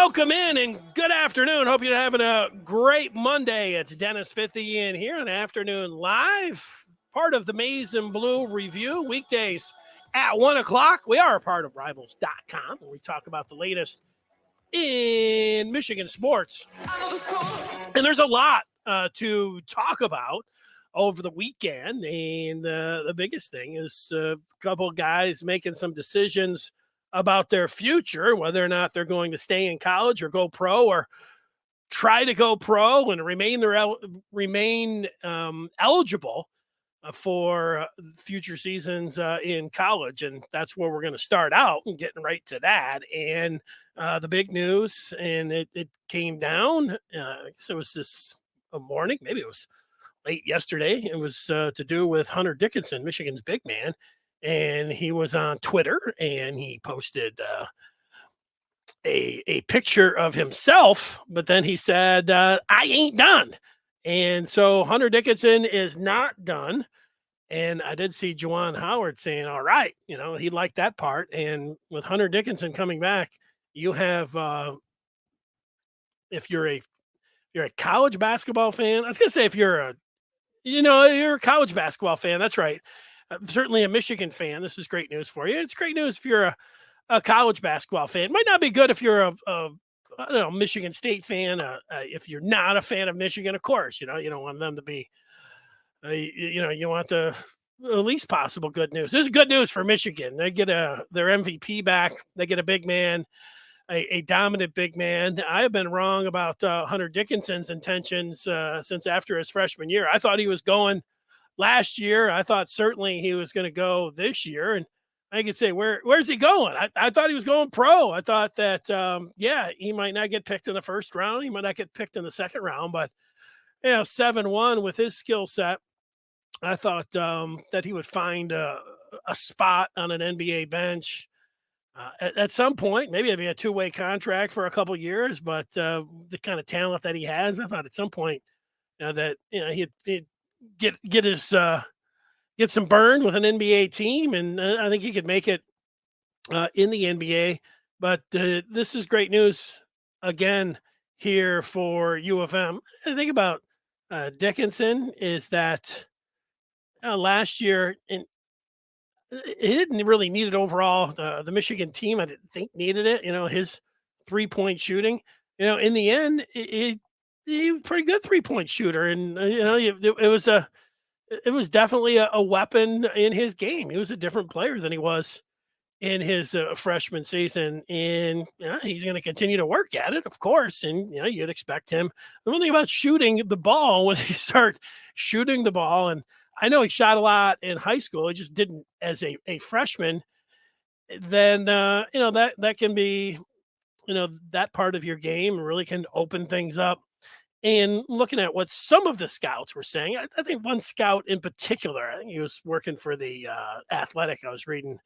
Welcome in and good afternoon. Hope you're having a great Monday. It's Dennis Fithian here on Afternoon Live, part of the Maize and Blue Review, weekdays at 1 o'clock. We are a part of Rivals.com, where we talk about the latest in Michigan sports. And there's a lot to talk about over the weekend. And the biggest thing is a couple of guys making some decisions about their future, whether or not they're going to stay in college or go pro or try to go pro and remain eligible for future seasons in college. And that's where we're going to start out and getting right to that. And the big news, and it came down, so it was this morning, maybe it was late yesterday. It was to do with Hunter Dickinson, Michigan's big man. And he was on Twitter and he posted a picture of himself, but then he said, I ain't done. And so Hunter Dickinson is not done. And I did see Juwan Howard saying, all right, he liked that part. And with Hunter Dickinson coming back, you have, if you're a college basketball fan, I was going to say, if you're a college basketball fan, that's right. Certainly a Michigan fan. This is great news for you. It's great news if you're a college basketball fan. It might not be good if you're a Michigan State fan. If you're not a fan of Michigan, of course, you don't want them to be, you want the least possible good news. This is good news for Michigan. They get their MVP back. They get a big man, a dominant big man. I have been wrong about Hunter Dickinson's intentions since after his freshman year. I thought he was going last year. I thought certainly he was going to go this year. And I could say, where's he going? I thought he was going pro. I thought that, he might not get picked in the first round. He might not get picked in the second round, but 7-1 with his skill set. I thought that he would find a spot on an NBA bench at some point. Maybe it'd be a two-way contract for a couple of years, but the kind of talent that he has, I thought at some point that he'd get some burn with an NBA team, and I think he could make it in the NBA. But this is great news again here for U of M. The thing about Dickinson is that last year, and he didn't really need it overall. The Michigan team, I didn't think needed it. His 3-point shooting. In the end, he was a pretty good 3-point shooter, and it was definitely a weapon in his game. He was a different player than he was in his freshman season, and he's going to continue to work at it, of course. And you'd expect him. The one thing about shooting the ball, when he start shooting the ball, and I know he shot a lot in high school, he just didn't as a freshman. Then that can be that part of your game really can open things up. And looking at what some of the scouts were saying, I think one scout in particular, I think he was working for the Athletic. I was reading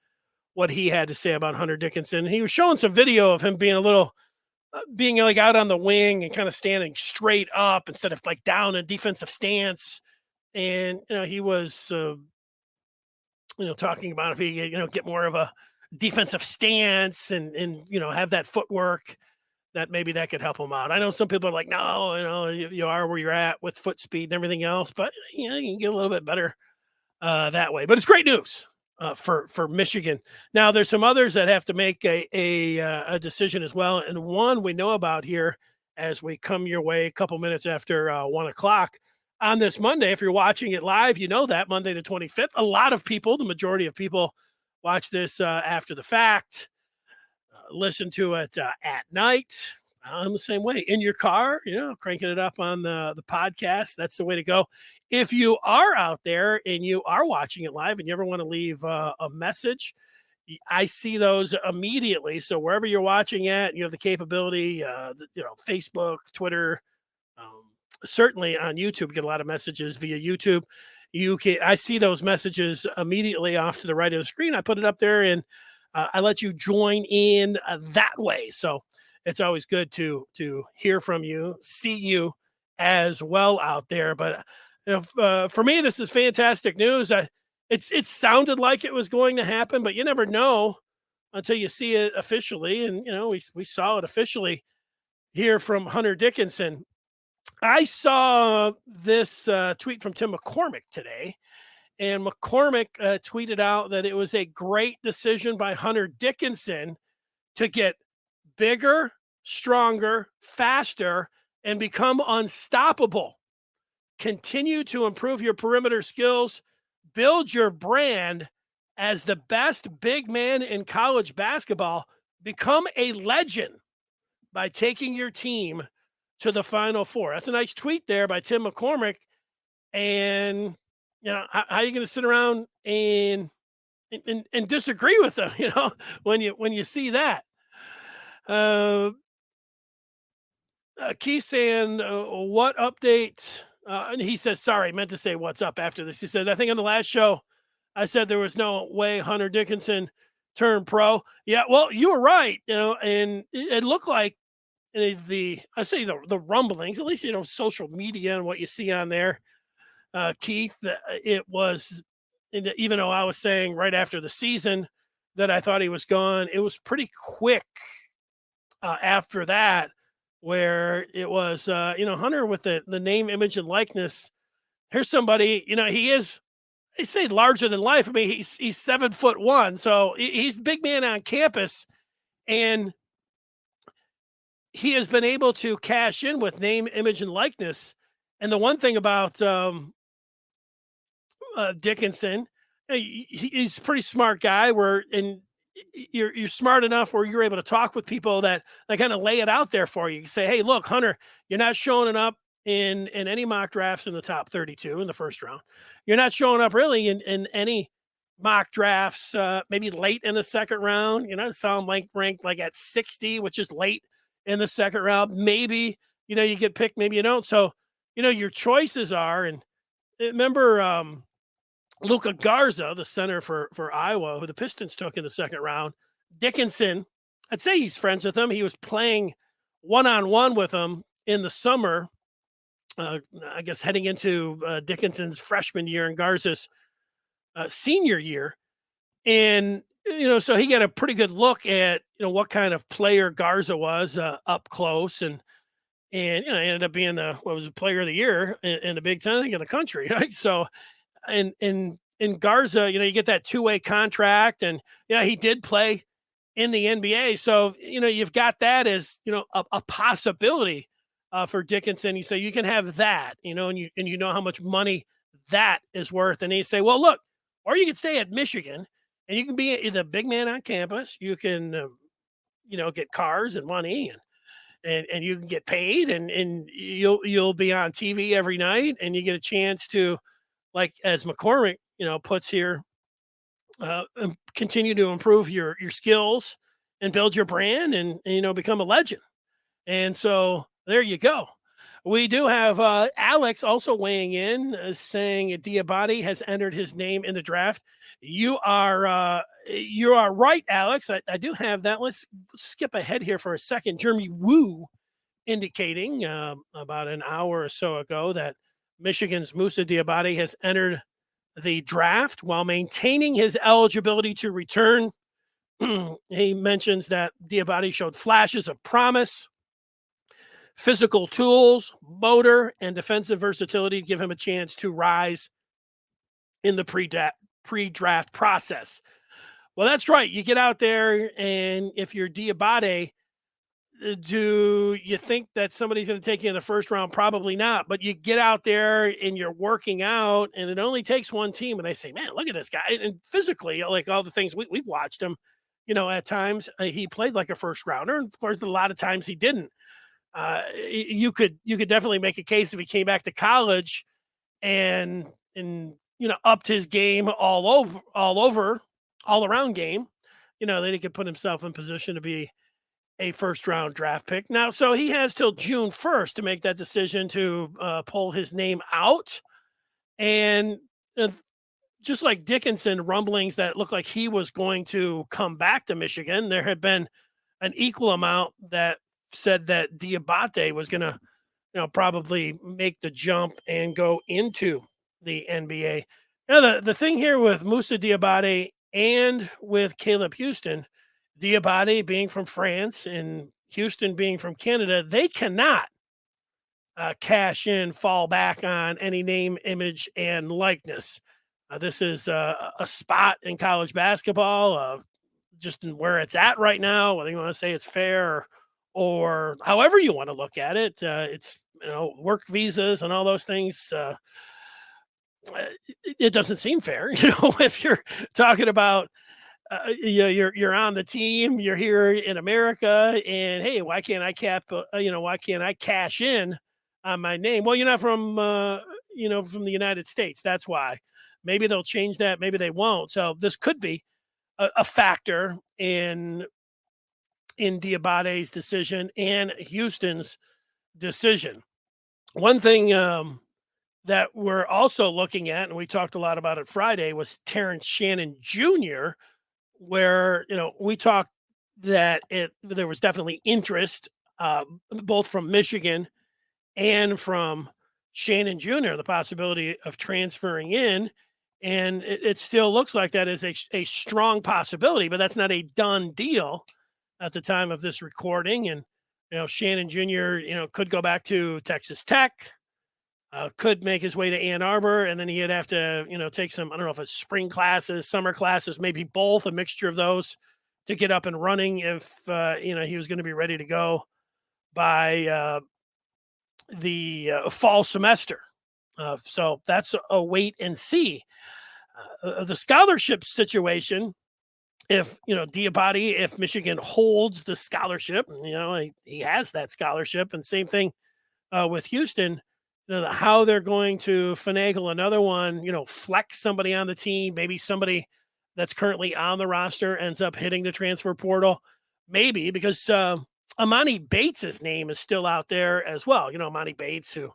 what he had to say about Hunter Dickinson. He was showing some video of him being being like out on the wing and kind of standing straight up instead of like down in defensive stance. And, he was, talking about if he, get more of a defensive stance and have that footwork, that maybe that could help him out. I know some people are like, no, you are where you're at with foot speed and everything else, but you can get a little bit better that way. But it's great news for Michigan. Now there's some others that have to make a decision as well. And one we know about here as we come your way a couple minutes after 1 o'clock on this Monday. If you're watching it live, that Monday the 25th, a lot of people, the majority of people watch this after the fact. Listen to it at night. I'm the same way. In your car, cranking it up on the podcast. That's the way to go. If you are out there and you are watching it live and you ever want to leave a message, I see those immediately. So wherever you're watching at, you have the capability, Facebook, Twitter, certainly on YouTube, get a lot of messages via YouTube. I see those messages immediately off to the right of the screen. I put it up there and I let you join in that way. So it's always good to hear from you, see you as well out there. But for me, this is fantastic news. It sounded like it was going to happen, but you never know until you see it officially. And we saw it officially here from Hunter Dickinson. I saw this tweet from Tim McCormick today, and McCormick tweeted out that it was a great decision by Hunter Dickinson to get bigger, stronger, faster, and become unstoppable. Continue to improve your perimeter skills, build your brand as the best big man in college basketball, become a legend by taking your team to the Final Four. That's a nice tweet there by Tim McCormick. And how are you going to sit around and disagree with them? When you see that. Keith saying, what update? And he says, sorry, I meant to say what's up after this. He says, I think on the last show, I said there was no way Hunter Dickinson turned pro. Yeah, well, you were right, and it looked like the rumblings, at least, social media and what you see on there, Keith, it was, even though I was saying right after the season that I thought he was gone, it was pretty quick after that, where it was, Hunter with the name, image, and likeness. Here's somebody, he is, they say larger than life. I mean, he's 7'1", so he's a big man on campus, and he has been able to cash in with name, image, and likeness. And the one thing about Dickinson, he's a pretty smart guy. And you're smart enough where you're able to talk with people that kind of lay it out there for you. You say, hey, look, Hunter, you're not showing up in any mock drafts in the top 32 in the first round. You're not showing up really in any mock drafts, maybe late in the second round. Saw him ranked like at 60, which is late in the second round. Maybe, you get picked, maybe you don't. So, your choices are, and remember, Luka Garza, the center for Iowa, who the Pistons took in the second round. Dickinson, I'd say he's friends with him. He was playing one-on-one with him in the summer, I guess heading into Dickinson's freshman year and Garza's senior year. And, so he got a pretty good look at, what kind of player Garza was up close. And ended up being the player of the year in the Big Ten, I think, in the country, right? So, and in Garza, you get that two-way contract, and he did play in the NBA. So, you've got that as, a possibility for Dickinson. So you can have that, and you know how much money that is worth. And you say, well, look, or you can stay at Michigan and you can be the big man on campus. You can, get cars and money, and you can get paid, and you'll be on TV every night, and you get a chance to, like as McCormick, puts here, continue to improve your skills and build your brand, and become a legend. And so there you go. We do have Alex also weighing in, saying Diabate has entered his name in the draft. You are right, Alex. I do have that. Let's skip ahead here for a second. Jeremy Woo indicating about an hour or so ago that Michigan's Moussa Diabate has entered the draft while maintaining his eligibility to return. He mentions that Diabate showed flashes of promise, physical tools, motor, and defensive versatility to give him a chance to rise in the pre-draft process. Well, that's right. You get out there, and if you're Diabate, do you think that somebody's going to take you in the first round? Probably not. But you get out there and you're working out, and it only takes one team, and they say, man, look at this guy. And physically, like all the things we've watched him, at times he played like a first rounder. And of course, a lot of times he didn't. You could definitely make a case if he came back to college and upped his game all around game, then he could put himself in position to be a first round draft pick. Now, so he has till June 1st to make that decision to pull his name out. And just like Dickinson, rumblings that looked like he was going to come back to Michigan, there had been an equal amount that said that Diabate was going to, probably make the jump and go into the NBA. Now, the thing here with Moussa Diabate and with Caleb Houstan, Diabate being from France and Houstan being from Canada, they cannot cash in, fall back on any name, image, and likeness. This is a spot in college basketball, just in where it's at right now, whether you want to say it's fair or however you want to look at it. It's, work visas and all those things. It doesn't seem fair, if you're talking about you're on the team, you're here in America, and hey, why can't I why can't I cash in on my name? Well, you're not from from the United States. That's why. Maybe they'll change that. Maybe they won't. So this could be a factor in Diabate's decision and Houston's decision. One thing that we're also looking at, and we talked a lot about it Friday, was Terrence Shannon Jr., where we talked that there was definitely interest both from Michigan and from Shannon Jr., the possibility of transferring in. And it still looks like that is a strong possibility, but that's not a done deal at the time of this recording. And, Shannon Jr., could go back to Texas Tech, could make his way to Ann Arbor, and then he'd have to, take some, I don't know if it's spring classes, summer classes, maybe both, a mixture of those to get up and running if, he was going to be ready to go by the fall semester. So that's a wait and see. The scholarship situation, if Diabate, if Michigan holds the scholarship, he has that scholarship, and same thing with Houstan. How they're going to finagle another one, flex somebody on the team, maybe somebody that's currently on the roster ends up hitting the transfer portal, maybe because Amani Bates' name is still out there as well. Amani Bates, who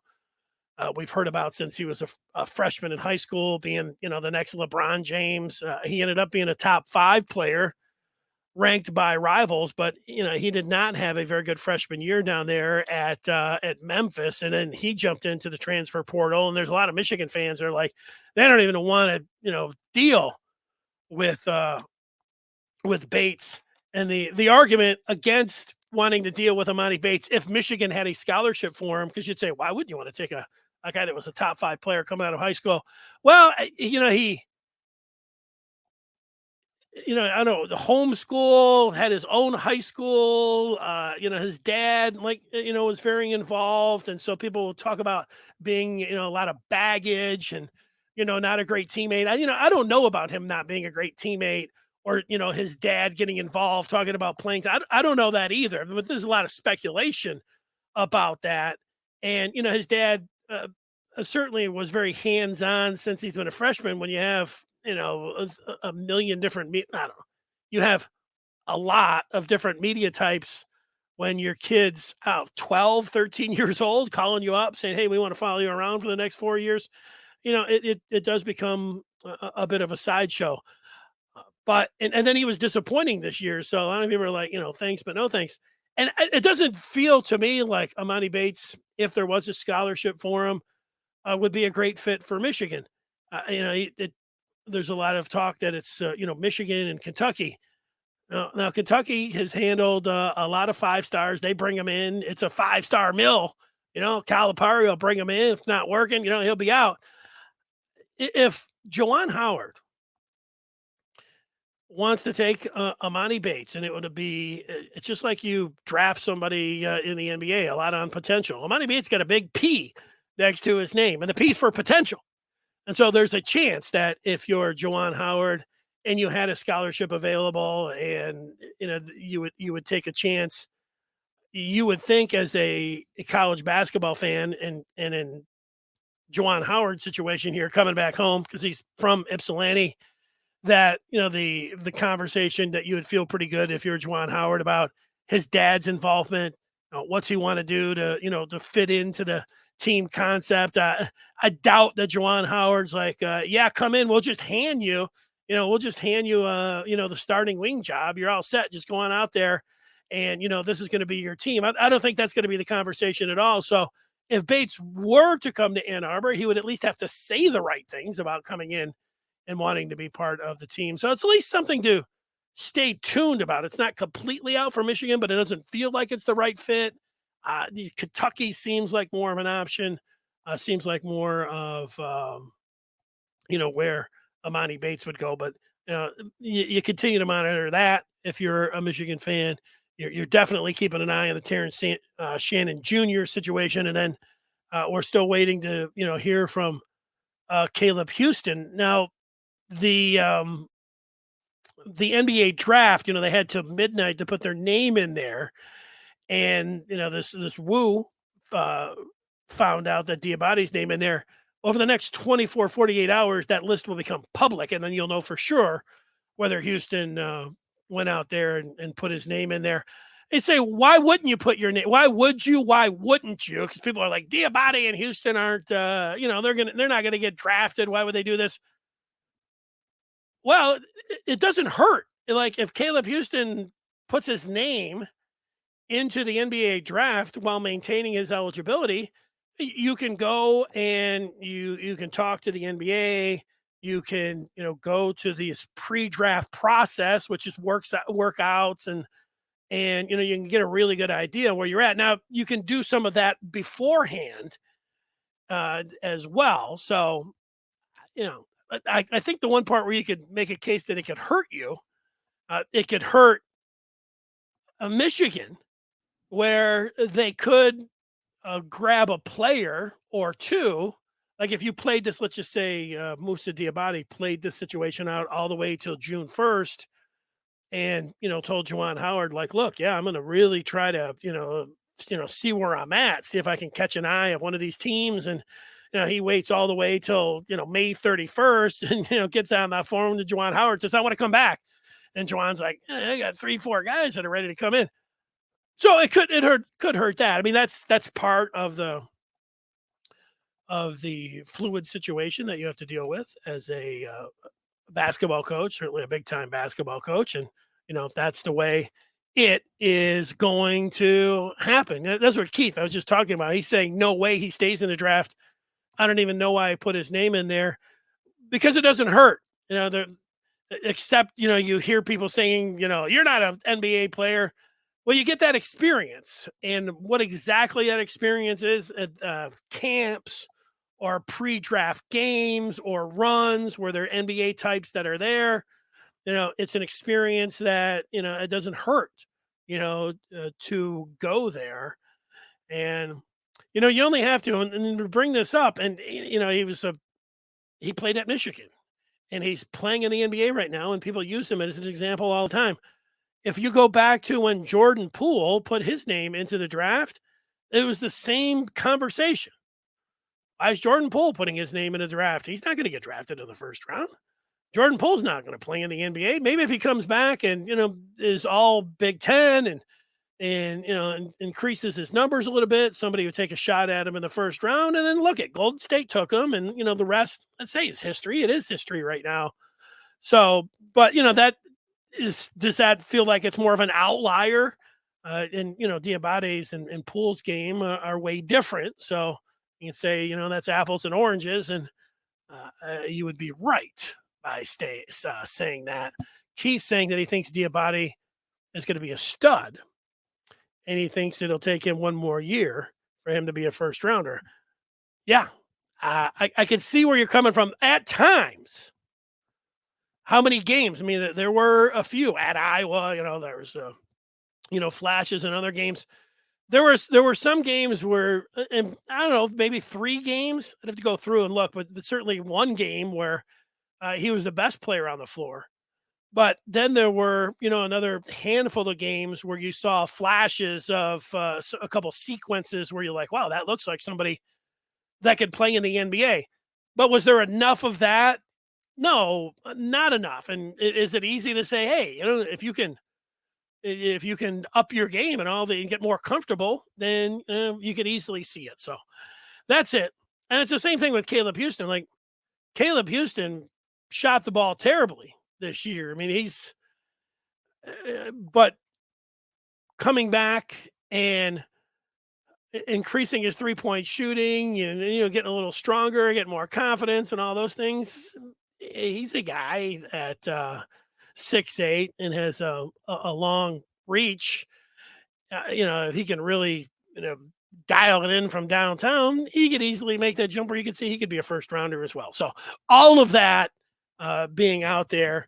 we've heard about since he was a freshman in high school, being, the next LeBron James. He ended up being a top 5 player ranked by rivals, but, he did not have a very good freshman year down there at Memphis. And then he jumped into the transfer portal. And there's a lot of Michigan fans that are like, they don't even want to, deal with Bates. And the argument against wanting to deal with Amani Bates, if Michigan had a scholarship for him, because you'd say, why wouldn't you want to take a guy that was a top 5 player coming out of high school? Well, he, I don't know, the homeschool, had his own high school, his dad, was very involved. And so people will talk about being, a lot of baggage and, not a great teammate. I don't know about him not being a great teammate, or, his dad getting involved, talking about playing. I don't know that either, but there's a lot of speculation about that. And, his dad certainly was very hands-on since he's been a freshman. When you have, a million different, I don't know, you have a lot of different media types when your kid's 12, 13 years old, calling you up saying, hey, we want to follow you around for the next 4 years. It does become a bit of a sideshow. But and then he was disappointing this year. So a lot of people are like, thanks, but no thanks. And it doesn't feel to me like Amani Bates, if there was a scholarship for him, would be a great fit for Michigan. There's a lot of talk that it's, Michigan and Kentucky. Now, Kentucky has handled a lot of 5 stars. They bring them in. It's a 5-star mill. Calipari will bring him in. If not working, he'll be out. If Juwan Howard wants to take Amani Bates, and it's just like you draft somebody in the NBA, a lot on potential. Amani Bates got a big P next to his name, and the P's for potential. And so there's a chance that if you're Juwan Howard and you had a scholarship available, and you would take a chance, you would think as a college basketball fan, and in Juwan Howard's situation here, coming back home because he's from Ypsilanti, that the conversation that you would feel pretty good if you're Juwan Howard about his dad's involvement. What's he want to do to fit into the team concept? I doubt that Juwan Howard's like, yeah, come in. We'll just hand you, the starting wing job. You're all set. Just go on out there, and this is going to be your team. I don't think that's going to be the conversation at all. So if Bates were to come to Ann Arbor, he would at least have to say the right things about coming in and wanting to be part of the team. So it's at least something to stay tuned about. It's not completely out for Michigan, but it doesn't feel like it's the right fit. Kentucky seems like more of an option. Seems like more of where Amani Bates would go. But you continue to monitor that if you're a Michigan fan. You're definitely keeping an eye on the Terrence Shannon Jr. situation, and then we're still waiting to hear from Caleb Houstan. Now the NBA draft, they had till midnight to put their name in there, and this Wu found out that Diabate's name in there. Over the next 24, 48 hours, that list will become public, and then you'll know for sure whether Houstan went out there and put his name in there. They say, why wouldn't you put your name? Why would you? Why wouldn't you? Because people are like, Diabate and Houstan aren't, they're not gonna get drafted. Why would they do this? Well, it doesn't hurt. Like if Caleb Houstan puts his name into the NBA draft while maintaining his eligibility, you can go and you can talk to the NBA. You can go to this pre-draft process, which is workouts and you can get a really good idea where you're at. Now you can do some of that beforehand as well. So I think the one part where you could make a case that it could hurt you, it could hurt Michigan, where they could grab a player or two. Like if you played this, let's just say Moussa Diabate played this situation out all the way till June 1st and, told Juwan Howard, like, look, yeah, I'm going to really try to, see where I'm at, see if I can catch an eye of one of these teams. And, he waits all the way till, May 31st and, gets on that phone to Juwan Howard, says, I want to come back. And Juwan's like, I got 3-4 guys that are ready to come in. So it could hurt that. I mean, that's part of the fluid situation that you have to deal with as a basketball coach, certainly a big time basketball coach. And, that's the way it is going to happen. That's what Keith, I was just talking about. He's saying, no way he stays in the draft. I don't even know why I put his name in there because it doesn't hurt, except, you hear people saying, you're not an NBA player. Well, you get that experience, and what exactly that experience is at camps or pre-draft games or runs where there are NBA types that are there. It's an experience that, it doesn't hurt, to go there. And, you only have to, and to bring this up, and, he played at Michigan, and he's playing in the NBA right now, and people use him as an example all the time. If you go back to when Jordan Poole put his name into the draft, it was the same conversation. Why is Jordan Poole putting his name in the draft? He's not going to get drafted in the first round. Jordan Poole's not going to play in the NBA. Maybe if he comes back and, is all Big Ten and increases his numbers a little bit, somebody would take a shot at him in the first round. And then look at Golden State took him, and, the rest, let's say, is history. It is history right now. So, but, does that feel like it's more of an outlier? And Diabate's and Poole's game are way different. So you can say, that's apples and oranges, and you would be right by saying that. He's saying that he thinks Diabate is going to be a stud, and he thinks it'll take him one more year for him to be a first rounder. Yeah, I can see where you're coming from at times. How many games? I mean, there were a few at Iowa. There was, flashes in other games. There were some games where, and I don't know, maybe 3 games. I'd have to go through and look, but certainly one game where he was the best player on the floor. But then there were, another handful of games where you saw flashes of a couple sequences where you're like, wow, that looks like somebody that could play in the NBA. But was there enough of that? No, not enough. And is it easy to say, hey, if you can up your game and get more comfortable, then you could easily see it. So that's it. And it's the same thing with Caleb Houstan. Like Caleb Houstan shot the ball terribly this year. I mean, but coming back and increasing his 3-point shooting and, getting a little stronger, getting more confidence and all those things. He's a guy that 6'8" and has a long reach. If he can really, dial it in from downtown, he could easily make that jumper. You could see he could be a first rounder as well. So all of that being out there,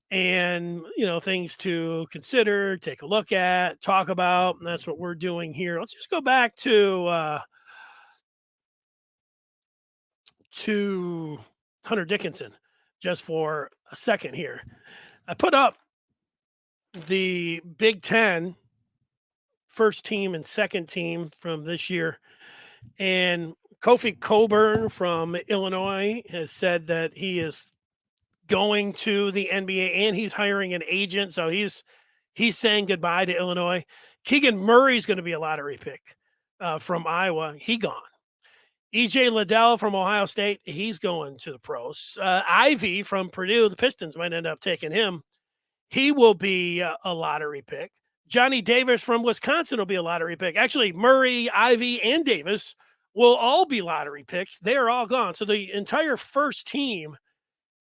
and things to consider, take a look at, talk about, and that's what we're doing here. Let's just go back to Hunter Dickinson just for a second here. I put up the Big Ten first team and second team from this year, and Kofi Coburn from Illinois has said that he is going to the NBA and he's hiring an agent. So he's saying goodbye to Illinois. Keegan Murray's going to be a lottery pick from Iowa. He gone. EJ Liddell from Ohio State, he's going to the pros. Ivy from Purdue, the Pistons might end up taking him. He will be a lottery pick. Johnny Davis from Wisconsin will be a lottery pick. Actually, Murray, Ivy, and Davis will all be lottery picks. They are all gone. So the entire first team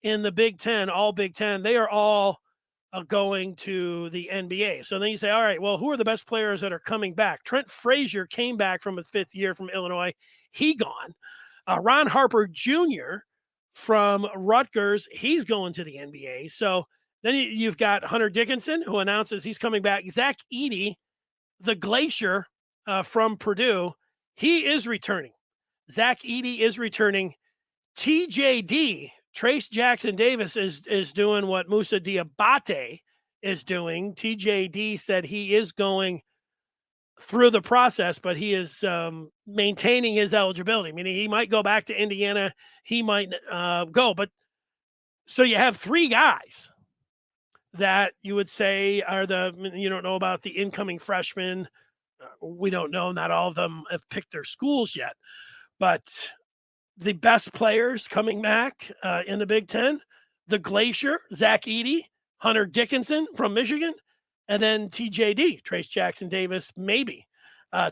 in the Big Ten, all Big Ten, they are all going to the NBA. So then you say, all right, well, who are the best players that are coming back? Trent Frazier came back from his fifth year from Illinois. He gone. Ron Harper Jr. from Rutgers, he's going to the NBA. So then you've got Hunter Dickinson, who announces he's coming back. Zach Edey, the Glacier from Purdue, he is returning. Zach Edey is returning. TJD, Trace Jackson Davis, is doing what Moussa Diabate is doing. TJD said he is going through the process, but he is maintaining his eligibility, meaning he might go back to Indiana. He might go. But so you have three guys that you would say are you don't know about the incoming freshmen. We don't know. Not all of them have picked their schools yet, but the best players coming back in the Big Ten, the Glacier, Zach Edey, Hunter Dickinson from Michigan, and then TJD, Trace Jackson Davis, maybe.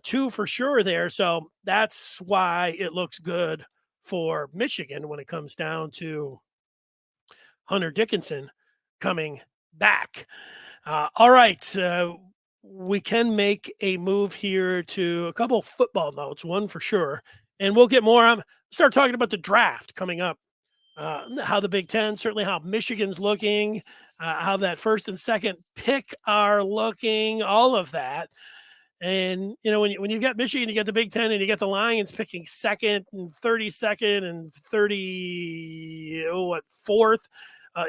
Two for sure there. So that's why it looks good for Michigan when it comes down to Hunter Dickinson coming back. All right. We can make a move here to a couple of football notes, one for sure. And we'll get more. Start talking about the draft coming up, how the Big Ten, certainly how Michigan's looking, how that first and second pick are looking, all of that. And, when you've got Michigan, you get the Big Ten, and you get the Lions picking second and 32nd and 4th.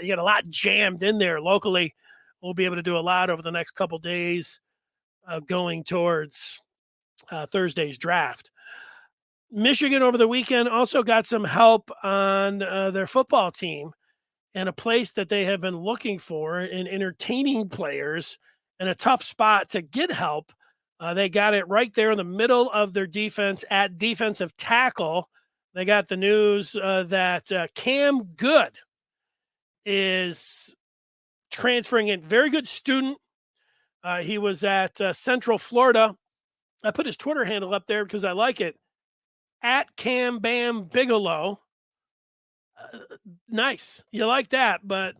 You got a lot jammed in there locally. We'll be able to do a lot over the next couple days going towards Thursday's draft. Michigan over the weekend also got some help on their football team, and a place that they have been looking for in entertaining players in a tough spot to get help. They got it right there in the middle of their defense at defensive tackle. They got the news that Cam Goode is transferring in. Very good student. He was at Central Florida. I put his Twitter handle up there because I like it. At Cam Bam Bigelow. Nice. You like that. But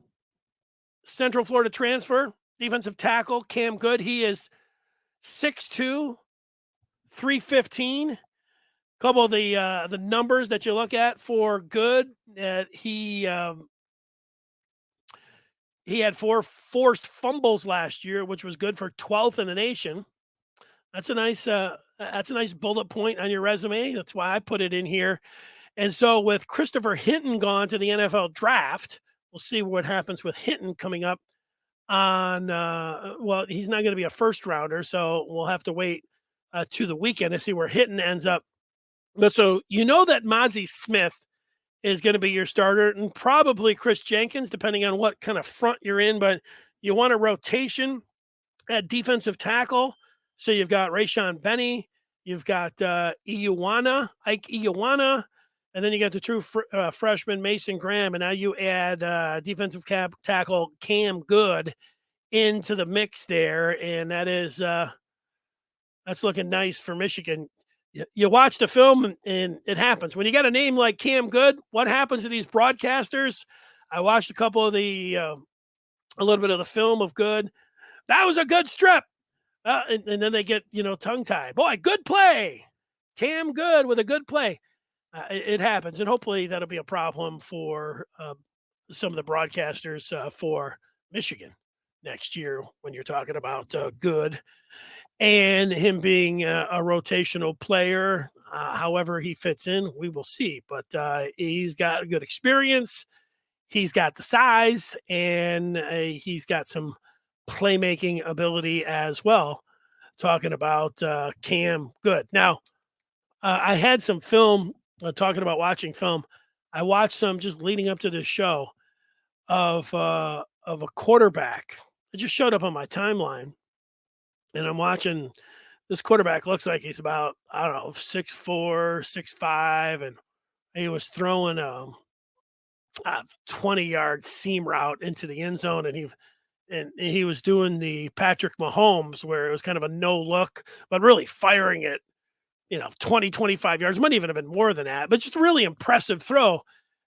Central Florida transfer, defensive tackle, Cam Goode. He is 6'2", 315. A couple of the numbers that you look at for Goode. He had 4 forced fumbles last year, which was good for 12th in the nation. That's a nice bullet point on your resume. That's why I put it in here. And so with Christopher Hinton gone to the NFL draft, we'll see what happens with Hinton coming up on, he's not going to be a first rounder, so we'll have to wait to the weekend to see where Hinton ends up. But so that Mozzie Smith is going to be your starter, and probably Chris Jenkins, depending on what kind of front you're in. But you want a rotation at defensive tackle. So you've got Rayshawn Benny, you've got Ike Iuana, and then you got the true freshman Mason Graham, and now you add defensive tackle Cam Goode into the mix there, and that's looking nice for Michigan. You watch the film, and it happens. When you got a name like Cam Goode, what happens to these broadcasters? I watched a couple of the a little bit of the film of Goode. That was a good strip. And then they get, tongue-tied. Boy, good play. Cam Goode with a good play. It happens, and hopefully that'll be a problem for some of the broadcasters for Michigan next year when you're talking about Goode and him being a rotational player. However he fits in, we will see. But he's got a good experience. He's got the size, and he's got some playmaking ability as well. Talking about Cam Goode. Now, I had some film, talking about watching film. I watched some just leading up to this show of a quarterback. It just showed up on my timeline, and I'm watching this quarterback. Looks like he's about, 6'4", 6'5", and he was throwing a 20-yard seam route into the end zone, and he was doing the Patrick Mahomes where it was kind of a no look, but really firing it, 20, 25 yards, might even have been more than that, but just a really impressive throw.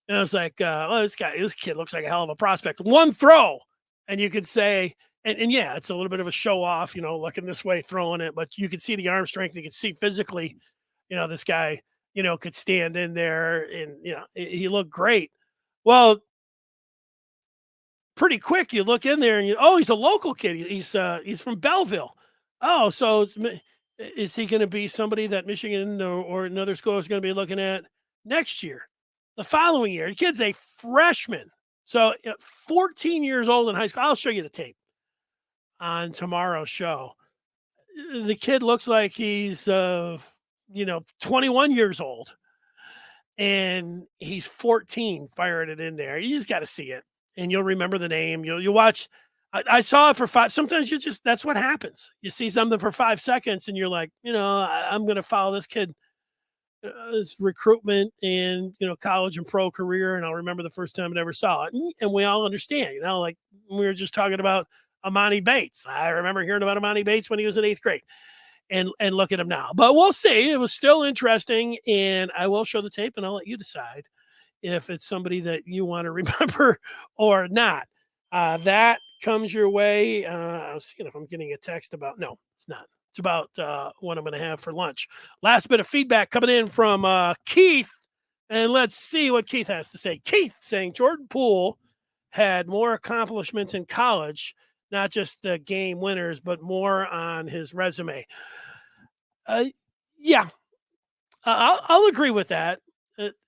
And I was like, this kid looks like a hell of a prospect. One throw, and you could say, and yeah, it's a little bit of a show off, looking this way, throwing it, but you could see the arm strength. You could see physically, this guy, could stand in there, and, he looked great. Well, pretty quick, you look in there and he's a local kid. He's from Belleville. Oh, so is he going to be somebody that Michigan or another school is going to be looking at next year, the following year? The kid's a freshman, so 14 years old in high school. I'll show you the tape on tomorrow's show. The kid looks like he's 21 years old, and he's 14 firing it in there. You just got to see it, and you'll remember the name. You'll watch. I saw it for 5. Sometimes that's what happens. You see something for 5 seconds, and you're like, I'm going to follow this kid, his recruitment and, college and pro career. And I'll remember the first time I ever saw it. And we all understand, like we were just talking about Amani Bates. I remember hearing about Amani Bates when he was in 8th grade. And look at him now. But we'll see. It was still interesting, and I will show the tape, and I'll let you decide if it's somebody that you want to remember or not. That comes your way. I was seeing if I'm getting a text about. No, it's not. It's about what I'm going to have for lunch. Last bit of feedback coming in from Keith, and let's see what Keith has to say. Keith saying Jordan Poole had more accomplishments in college, not just the game winners, but more on his resume. Yeah, I'll agree with that.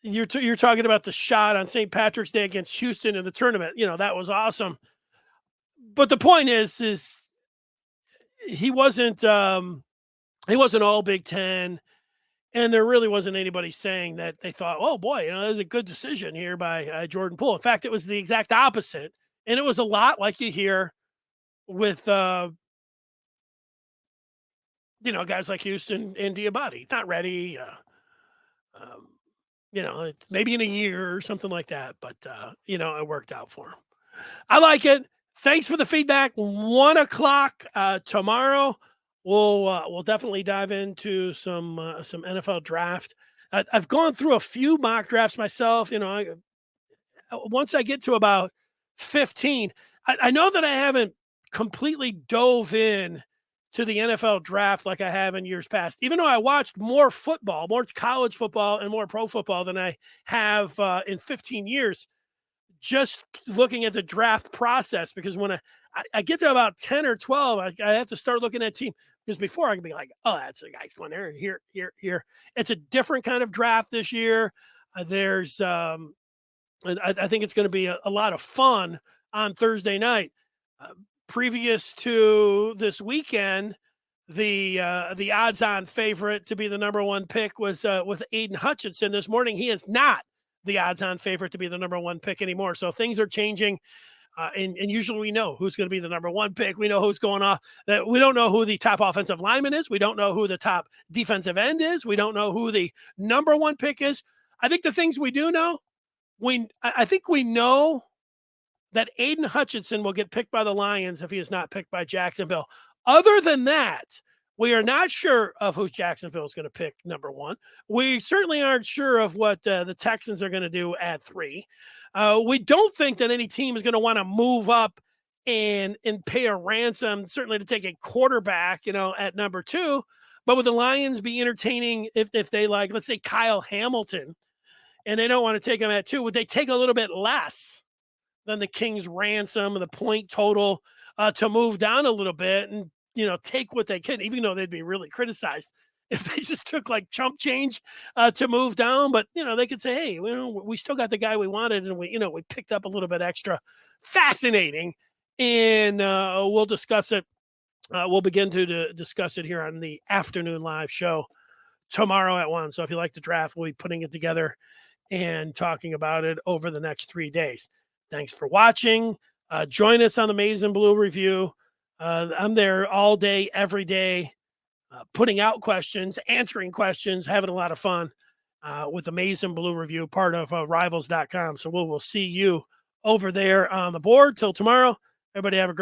You're talking about the shot on St. Patrick's Day against Houston in the tournament. That was awesome. But the point is he wasn't all Big Ten, and there really wasn't anybody saying that they thought, oh boy, that was a good decision here by Jordan Poole. In fact, it was the exact opposite, and it was a lot like you hear with guys like Houston and Diabate, not ready. Maybe in a year or something like that, but it worked out for him. I like it. Thanks for the feedback. 1:00 tomorrow. We'll definitely dive into some NFL draft. I've gone through a few mock drafts myself. Once I get to about 15, I know that I haven't completely dove in to the NFL draft like I have in years past, even though I watched more football, more college football and more pro football than I have in 15 years, just looking at the draft process. Because when I get to about 10 or 12, I have to start looking at team, because before I can be like, oh, that's a guy's going there, here. It's a different kind of draft this year. I think it's going to be a lot of fun on Thursday night. Previous to this weekend, the odds-on favorite to be the number 1 pick was with Aiden Hutchinson. This morning, he is not the odds-on favorite to be the number 1 pick anymore. So things are changing, and usually we know who's going to be the number 1 pick. We know who's going off. We don't know who the top offensive lineman is. We don't know who the top defensive end is. We don't know who the number 1 pick is. I think the things we do know, I think we know that Aiden Hutchinson will get picked by the Lions if he is not picked by Jacksonville. Other than that, we are not sure of who Jacksonville is going to pick number 1. We certainly aren't sure of what the Texans are going to do at 3. We don't think that any team is going to want to move up and pay a ransom, certainly to take a quarterback, at number 2. But would the Lions be entertaining if they like, let's say Kyle Hamilton, and they don't want to take him at 2? Would they take a little bit less than the Kings ransom and the point total to move down a little bit and, take what they can, even though they'd be really criticized if they just took like chump change to move down? But, they could say, hey, we still got the guy we wanted, and we picked up a little bit extra. Fascinating. And we'll discuss it. We'll begin to discuss it here on the afternoon live show tomorrow at 1. So if you like the draft, we'll be putting it together and talking about it over the next 3 days. Thanks for watching. Join us on the Maize and Blue Review. I'm there all day, every day, putting out questions, answering questions, having a lot of fun with the Maize and Blue Review, part of Rivals.com. So we'll see you over there on the board. Till tomorrow, everybody have a great